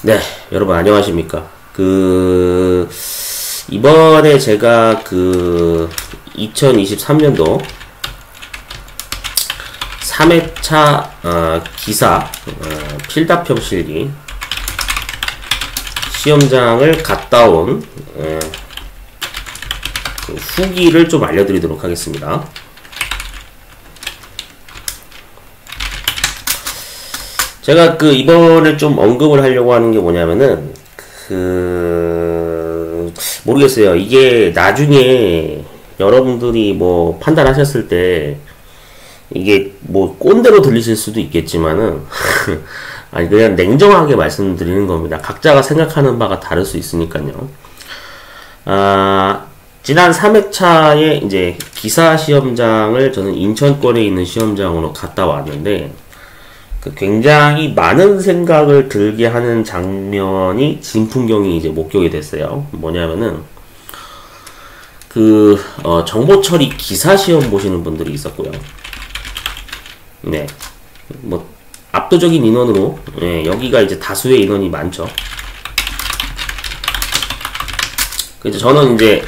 네, 여러분 안녕하십니까? 이번에 제가 2023년도 3회차 기사 필답형 실기 시험장을 갔다 온 후기를 좀 알려드리도록 하겠습니다. 제가 이번에 좀 언급을 하려고 하는 게 뭐냐면은 모르겠어요. 이게 나중에 여러분들이 뭐 판단하셨을 때 이게 뭐 꼰대로 들리실 수도 있겠지만은 아니 그냥 냉정하게 말씀드리는 겁니다. 각자가 생각하는 바가 다를 수 있으니까요. 지난 3회차에 이제 기사 시험장을 저는 인천권에 있는 시험장으로 갔다 왔는데 굉장히 많은 생각을 들게 하는 장면이 진풍경이 이제 목격이 됐어요. 뭐냐면은 정보 처리 기사 시험 보시는 분들이 있었고요. 네, 뭐 압도적인 인원으로 여기가 이제 다수의 인원이 많죠. 그래서 저는 이제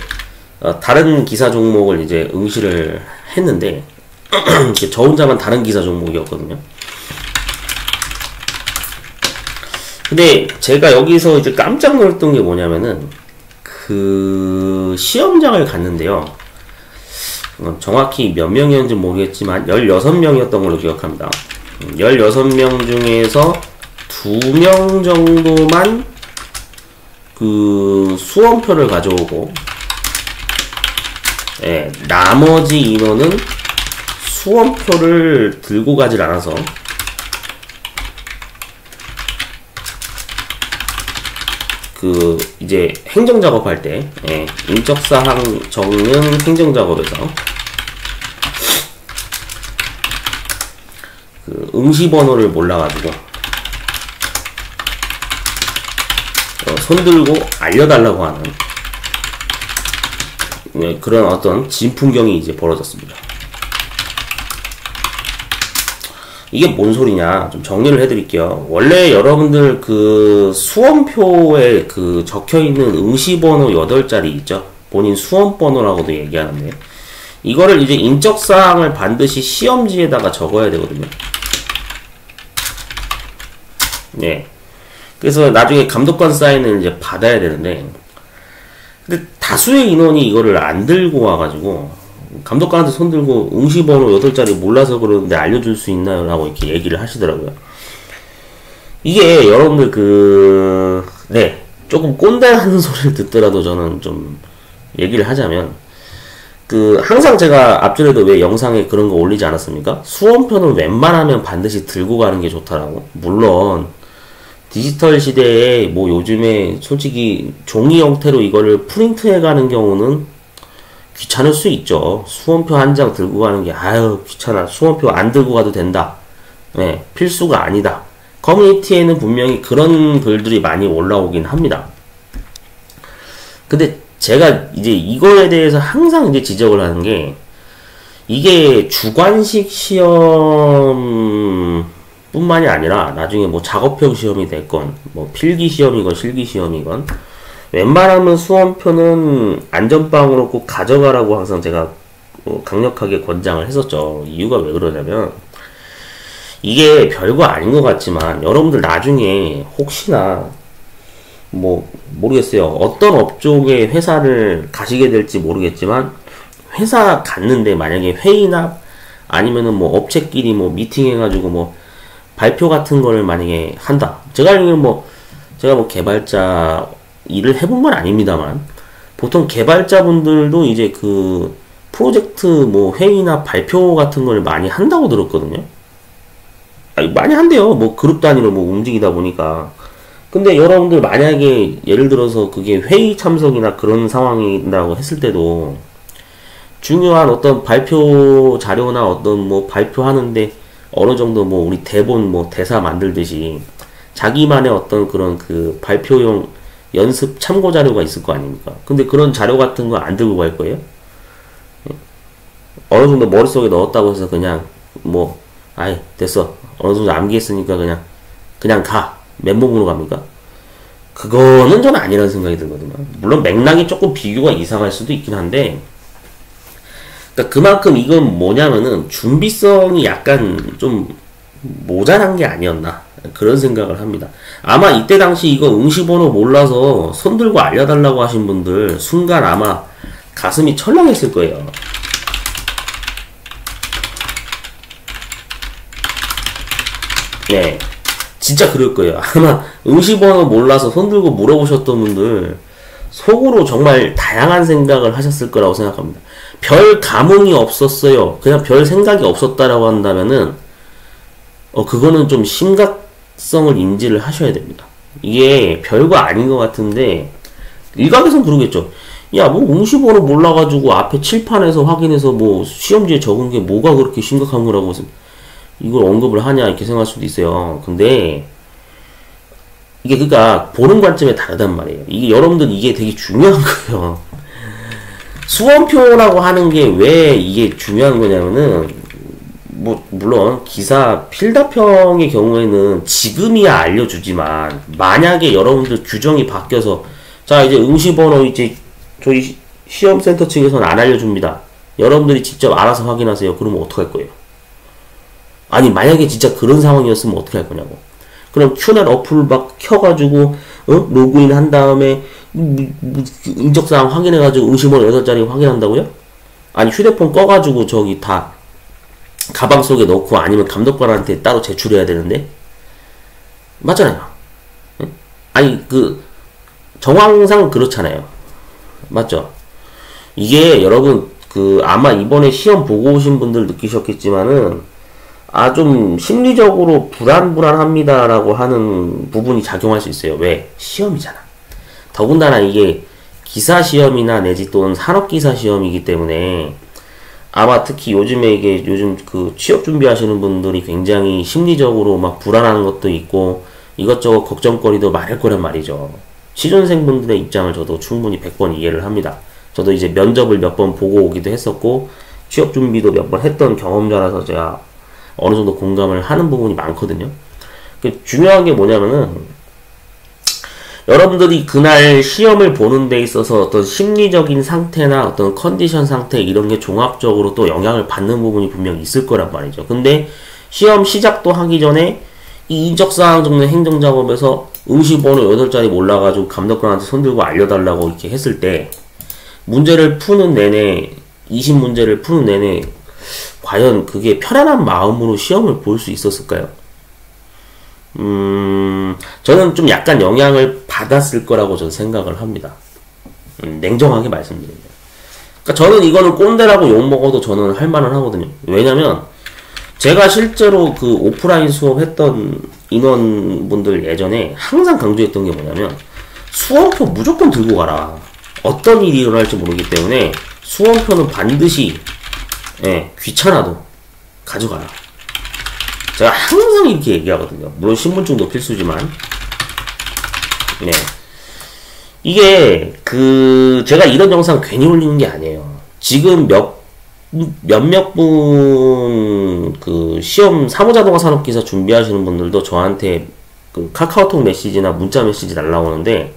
다른 기사 종목을 이제 응시를 했는데 저 혼자만 다른 기사 종목이었거든요. 근데 제가 여기서 이제 깜짝 놀랐던 게 뭐냐면은 시험장을 갔는데요. 정확히 몇 명이었는지 모르겠지만 16명이었던 걸로 기억합니다. 16명 중에서 2명 정도만 수험표를 가져오고 나머지 인원은 수험표를 들고 가질 않아서 이제 행정작업 할 때, 인적사항 적는 행정작업에서, 응시번호를 몰라가지고, 손들고 알려달라고 하는, 그런 어떤 진풍경이 이제 벌어졌습니다. 이게 뭔 소리냐 좀 정리를 해드릴게요. 원래 여러분들 수험표에 적혀있는 응시번호 8자리 있죠. 본인 수험번호라고도 얘기하는데 이거를 이제 인적사항을 반드시 시험지에다가 적어야 되거든요. 네. 그래서 나중에 감독관 사인을 이제 받아야 되는데 근데 다수의 인원이 이거를 안 들고 와가지고 감독관한테 손들고 응시번호 8자리 몰라서 그러는데 알려줄 수 있나요? 라고 이렇게 얘기를 하시더라고요. 이게 여러분들 조금 꼰대하는 소리를 듣더라도 저는 좀 얘기를 하자면 항상 제가 앞전에도 왜 영상에 그런 거 올리지 않았습니까? 수험표는 웬만하면 반드시 들고 가는 게 좋다라고. 물론 디지털 시대에 뭐 요즘에 솔직히 종이 형태로 이거를 프린트해 가는 경우는 귀찮을 수 있죠. 수험표 한 장 들고 가는 게 귀찮아. 수험표 안 들고 가도 된다. 필수가 아니다. 커뮤니티에는 분명히 그런 글들이 많이 올라오긴 합니다. 근데 제가 이제 이거에 대해서 항상 이제 지적을 하는 게 이게 주관식 시험 뿐만이 아니라 나중에 뭐 작업형 시험이 됐건 뭐 필기 시험이건 실기 시험이건 웬만하면 수험표는 안전빵으로 꼭 가져가라고 항상 제가 강력하게 권장을 했었죠. 이유가 왜 그러냐면 이게 별거 아닌 것 같지만 여러분들 나중에 혹시나 뭐 모르겠어요. 어떤 업종의 회사를 가시게 될지 모르겠지만 회사 갔는데 만약에 회의나 아니면은 뭐 업체끼리 뭐 미팅해가지고 뭐 발표 같은 거를 만약에 한다. 제가 알기로는 제가 뭐 개발자 일을 해본 건 아닙니다만 보통 개발자분들도 이제 프로젝트 뭐 회의나 발표 같은 걸 많이 한다고 들었거든요. 많이 한대요. 뭐 그룹 단위로 뭐 움직이다 보니까. 근데 여러분들 만약에 예를 들어서 그게 회의 참석이나 그런 상황이라고 했을 때도 중요한 어떤 발표 자료나 어떤 뭐 발표하는데 어느 정도 뭐 우리 대본 뭐 대사 만들듯이 자기만의 어떤 그런 발표용 연습 참고 자료가 있을 거 아닙니까? 근데 그런 자료 같은 거 안 들고 갈 거예요? 어느 정도 머릿속에 넣었다고 해서 그냥 됐어. 어느 정도 암기했으니까 그냥 가. 맨몸으로 갑니까? 그거는 저는 아니라는 생각이 들거든요. 물론 맥락이 조금 비교가 이상할 수도 있긴 한데, 그러니까 그만큼 이건 뭐냐면은 준비성이 약간 좀 모자란 게 아니었나 그런 생각을 합니다. 아마 이때 당시 이거 응시번호 몰라서 손들고 알려달라고 하신 분들 순간 아마 가슴이 철렁했을 거예요. 네, 진짜 그럴 거예요. 아마 응시번호 몰라서 손들고 물어보셨던 분들 속으로 정말 다양한 생각을 하셨을 거라고 생각합니다. 별 감흥이 없었어요. 그냥 별 생각이 없었다라고 한다면은 그거는 좀 심각성을 인지를 하셔야 됩니다. 이게 별거 아닌 것 같은데 일각에선 그러겠죠. 야, 뭐 응시번호 몰라가지고 앞에 칠판에서 확인해서 뭐 시험지에 적은 게 뭐가 그렇게 심각한 거라고 이걸 언급을 하냐 이렇게 생각할 수도 있어요. 근데 이게 그러니까 보는 관점에 다르단 말이에요. 이게 여러분들 이게 되게 중요한 거예요. 수험표라고 하는 게 왜 이게 중요한 거냐면은 뭐 물론 기사 필답형의 경우에는 지금이야 알려주지만 만약에 여러분들 규정이 바뀌어서 자 이제 응시번호 이제 저희 시험센터 측에서는 안 알려줍니다. 여러분들이 직접 알아서 확인하세요. 그러면 어떡할 거예요? 아니 만약에 진짜 그런 상황이었으면 어떻게 할 거냐고. 그럼 큐넷 어플 막 켜가지고 로그인 한 다음에 인적사항 확인해가지고 응시번호 8자리 확인한다고요? 아니 휴대폰 꺼가지고 저기 다 가방 속에 넣고 아니면 감독관한테 따로 제출해야 되는데? 맞잖아요. 아니 그 정황상 그렇잖아요. 맞죠? 이게 여러분 그 아마 이번에 시험 보고 오신 분들 느끼셨겠지만은 좀 심리적으로 불안합니다라고 하는 부분이 작용할 수 있어요. 왜? 시험이잖아. 더군다나 이게 기사시험이나 내지 또는 산업기사 시험이기 때문에 아마 특히 요즘에 이게 요즘 그 취업 준비하시는 분들이 굉장히 심리적으로 막 불안한 것도 있고 이것저것 걱정거리도 많을 거란 말이죠. 취준생분들의 입장을 저도 충분히 100번 이해를 합니다. 저도 이제 면접을 몇 번 보고 오기도 했었고 취업 준비도 몇 번 했던 경험자라서 제가 어느 정도 공감을 하는 부분이 많거든요. 중요한 게 뭐냐면은 여러분들이 그날 시험을 보는 데 있어서 어떤 심리적인 상태나 어떤 컨디션 상태 이런 게 종합적으로 또 영향을 받는 부분이 분명히 있을 거란 말이죠. 근데 시험 시작도 하기 전에 이 인적사항 적는 행정작업에서 응시번호 8자리 몰라가지고 감독관한테 손들고 알려달라고 이렇게 했을 때 문제를 푸는 내내 20문제를 푸는 내내 과연 그게 편안한 마음으로 시험을 볼 수 있었을까요? 저는 좀 약간 영향을 받았을 거라고 저는 생각을 합니다. 냉정하게 말씀드립니다. 그러니까 저는 이거는 꼰대라고 욕먹어도 저는 할 만은 하거든요. 왜냐면 제가 실제로 그 오프라인 수업했던 인원분들 예전에 항상 강조했던 게 뭐냐면 수험표 무조건 들고 가라. 어떤 일이 일어날지 모르기 때문에 수험표는 반드시 귀찮아도 가져가라. 제가 항상 이렇게 얘기하거든요. 물론 신분증도 필수지만. 네. 이게 제가 이런 영상 괜히 올리는 게 아니에요. 지금 몇몇 분 시험 사무자동화 산업기사 준비하시는 분들도 저한테 카카오톡 메시지나 문자 메시지 날라오는데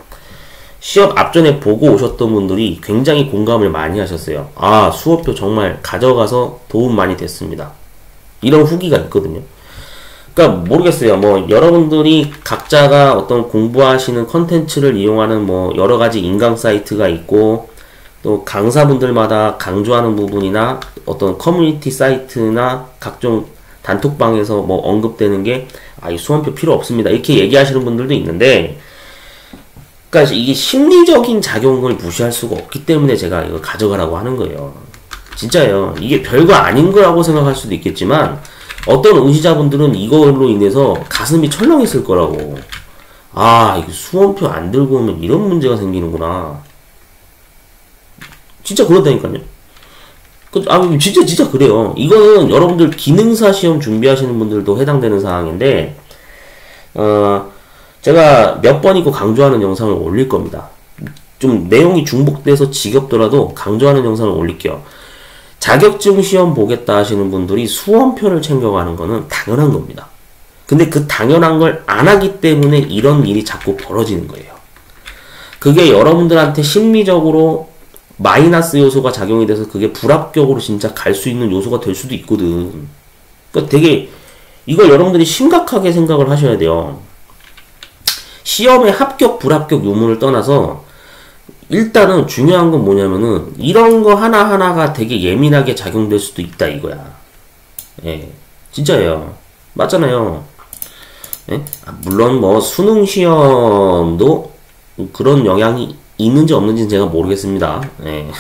시험 앞전에 보고 오셨던 분들이 굉장히 공감을 많이 하셨어요. 수업표 정말 가져가서 도움 많이 됐습니다. 이런 후기가 있거든요. 그러니까 모르겠어요. 뭐 여러분들이 각자가 어떤 공부하시는 컨텐츠를 이용하는 뭐 여러 가지 인강 사이트가 있고 또 강사분들마다 강조하는 부분이나 어떤 커뮤니티 사이트나 각종 단톡방에서 뭐 언급되는 게 이 수험표 필요 없습니다. 이렇게 얘기하시는 분들도 있는데 그러니까 이게 심리적인 작용을 무시할 수가 없기 때문에 제가 이거 가져가라고 하는 거예요. 진짜예요. 이게 별거 아닌 거라고 생각할 수도 있겠지만 어떤 응시자분들은 이걸로 인해서 가슴이 철렁했을 거라고. 이거 수험표 안 들고 오면 이런 문제가 생기는구나. 진짜 그렇다니까요. 진짜 그래요. 이거는 여러분들 기능사 시험 준비하시는 분들도 해당되는 사항인데, 제가 몇 번이고 강조하는 영상을 올릴 겁니다. 좀 내용이 중복돼서 지겹더라도 강조하는 영상을 올릴게요. 자격증 시험 보겠다 하시는 분들이 수험표를 챙겨가는 거는 당연한 겁니다. 근데 그 당연한 걸 안 하기 때문에 이런 일이 자꾸 벌어지는 거예요. 그게 여러분들한테 심리적으로 마이너스 요소가 작용이 돼서 그게 불합격으로 진짜 갈 수 있는 요소가 될 수도 있거든. 그러니까 되게 이걸 여러분들이 심각하게 생각을 하셔야 돼요. 시험의 합격 불합격 유무를 떠나서 일단은 중요한 건 뭐냐면은 이런 거 하나하나가 되게 예민하게 작용될 수도 있다 이거야. 예, 진짜예요. 맞잖아요. 예? 물론 뭐 수능 시험도 그런 영향이 있는지 없는지는 제가 모르겠습니다. 예.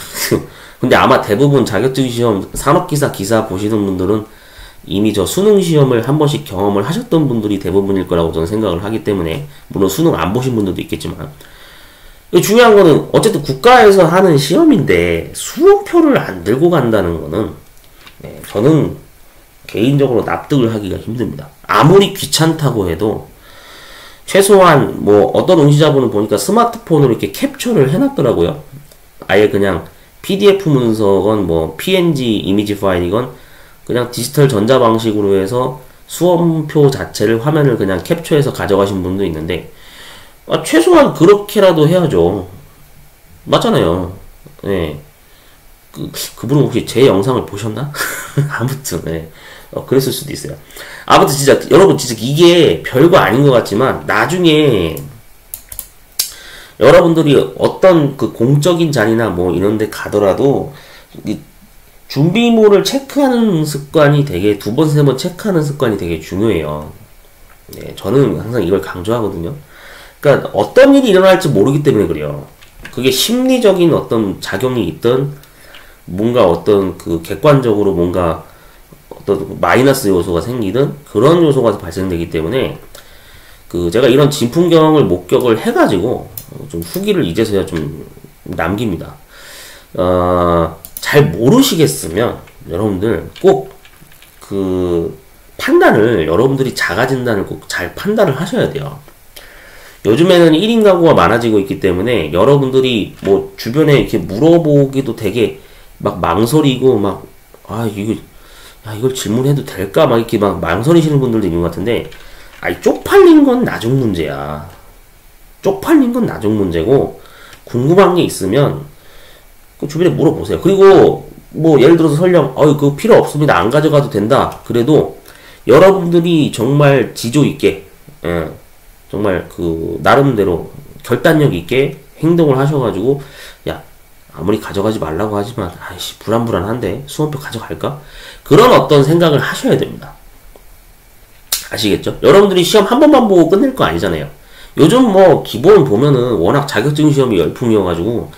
근데 아마 대부분 자격증 시험 산업기사 기사 보시는 분들은 이미 저 수능 시험을 한 번씩 경험을 하셨던 분들이 대부분일 거라고 저는 생각을 하기 때문에, 물론 수능 안 보신 분들도 있겠지만, 중요한 거는 어쨌든 국가에서 하는 시험인데 수험표를 안 들고 간다는 거는 저는 개인적으로 납득을 하기가 힘듭니다. 아무리 귀찮다고 해도 최소한 뭐 어떤 응시자분은 보니까 스마트폰으로 이렇게 캡처를 해놨더라고요. 아예 그냥 PDF 문서건 뭐 PNG 이미지 파일이건 그냥 디지털 전자 방식으로 해서 수험표 자체를 화면을 그냥 캡처해서 가져가신 분도 있는데, 최소한 그렇게라도 해야죠. 맞잖아요. 예. 그분은 혹시 제 영상을 보셨나? 아무튼, 예. 그랬을 수도 있어요. 아무튼 진짜, 여러분 진짜 이게 별거 아닌 것 같지만, 나중에, 여러분들이 어떤 그 공적인 자리나 뭐 이런 데 가더라도, 준비물을 체크하는 습관이 되게, 두 번, 세 번 체크하는 습관이 되게 중요해요. 네, 저는 항상 이걸 강조하거든요. 그러니까 어떤 일이 일어날지 모르기 때문에 그래요. 그게 심리적인 어떤 작용이 있든 뭔가 어떤 그 객관적으로 뭔가 어떤 마이너스 요소가 생기든 그런 요소가 발생되기 때문에 그 제가 이런 진풍경을 목격을 해가지고 좀 후기를 이제서야 좀 남깁니다. 잘 모르시겠으면 여러분들 꼭 그 판단을, 여러분들이 자가진단을 꼭 잘 판단을 하셔야 돼요. 요즘에는 1인 가구가 많아지고 있기 때문에 여러분들이 뭐 주변에 이렇게 물어보기도 되게 막 망설이고 막, 이걸 질문해도 될까? 막 이렇게 막 망설이시는 분들도 있는 것 같은데, 쪽팔린 건 나중 문제야. 쪽팔린 건 나중 문제고, 궁금한 게 있으면 그 주변에 물어보세요. 그리고 뭐 예를 들어서 설령 그거 필요 없습니다, 안 가져가도 된다 그래도 여러분들이 정말 지조 있게, 정말 그 나름대로 결단력 있게 행동을 하셔가지고, 야, 아무리 가져가지 말라고 하지만 불안불안한데 수험표 가져갈까? 그런 어떤 생각을 하셔야 됩니다. 아시겠죠? 여러분들이 시험 한 번만 보고 끝낼 거 아니잖아요. 요즘 뭐 기본 보면은 워낙 자격증 시험이 열풍이어가지고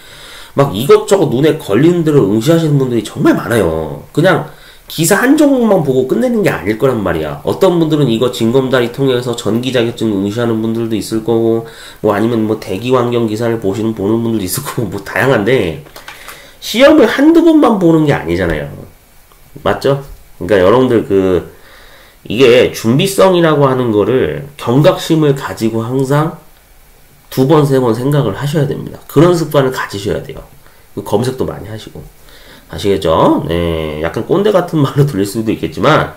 막 이것저것 눈에 걸리는 대로 응시하시는 분들이 정말 많아요. 그냥 기사 한 종목만 보고 끝내는 게 아닐 거란 말이야. 어떤 분들은 이거 징검다리 통해서 전기 자격증 응시하는 분들도 있을 거고, 뭐 아니면 뭐 대기 환경 기사를 보는 분들도 있을 거고, 뭐 다양한데, 시험을 한두 번만 보는 게 아니잖아요. 맞죠? 그러니까 여러분들 이게 준비성이라고 하는 거를 경각심을 가지고 항상 두 번, 세 번 생각을 하셔야 됩니다. 그런 습관을 가지셔야 돼요. 검색도 많이 하시고. 아시겠죠? 네, 약간 꼰대 같은 말로 들릴 수도 있겠지만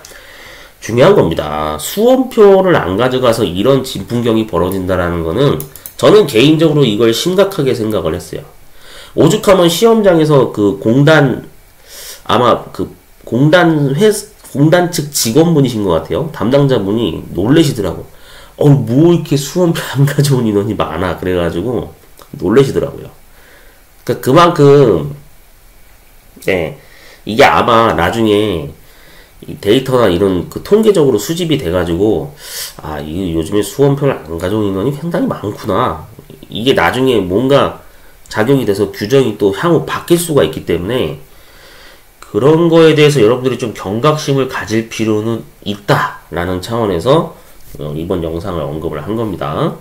중요한 겁니다. 수험표를 안 가져가서 이런 진풍경이 벌어진다라는 거는 저는 개인적으로 이걸 심각하게 생각을 했어요. 오죽하면 시험장에서 그 공단, 아마 그 공단 측 직원분이신 것 같아요. 담당자분이 놀래시더라고. 뭐 이렇게 수험표 안 가져온 인원이 많아. 그래가지고 놀래시더라고요. 그러니까 그만큼 이게 아마 나중에 이 데이터나 이런 그 통계적으로 수집이 돼가지고, 이게 요즘에 수험표를 안 가져온 인원이 상당히 많구나. 이게 나중에 뭔가 작용이 돼서 규정이 또 향후 바뀔 수가 있기 때문에 그런 거에 대해서 여러분들이 좀 경각심을 가질 필요는 있다라는 차원에서 이번 영상을 언급을 한 겁니다.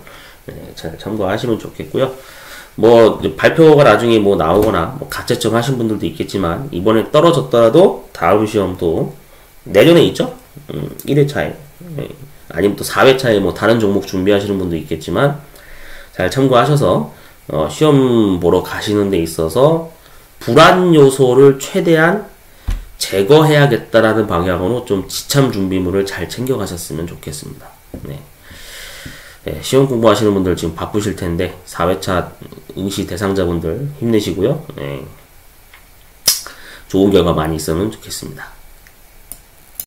네, 잘 참고하시면 좋겠고요. 뭐 발표가 나중에 뭐 나오거나 뭐 가채점 하신 분들도 있겠지만 이번에 떨어졌더라도 다음 시험도 내년에 있죠. 1회차에 아니면 또 4회차에 뭐 다른 종목 준비하시는 분도 있겠지만 잘 참고하셔서 시험 보러 가시는 데 있어서 불안 요소를 최대한 제거해야겠다라는 방향으로 좀 지참 준비물을 잘 챙겨 가셨으면 좋겠습니다. 네. 네, 시험 공부하시는 분들 지금 바쁘실 텐데 4회차 응시 대상자분들 힘내시고요. 네. 좋은 결과 많이 있으면 좋겠습니다.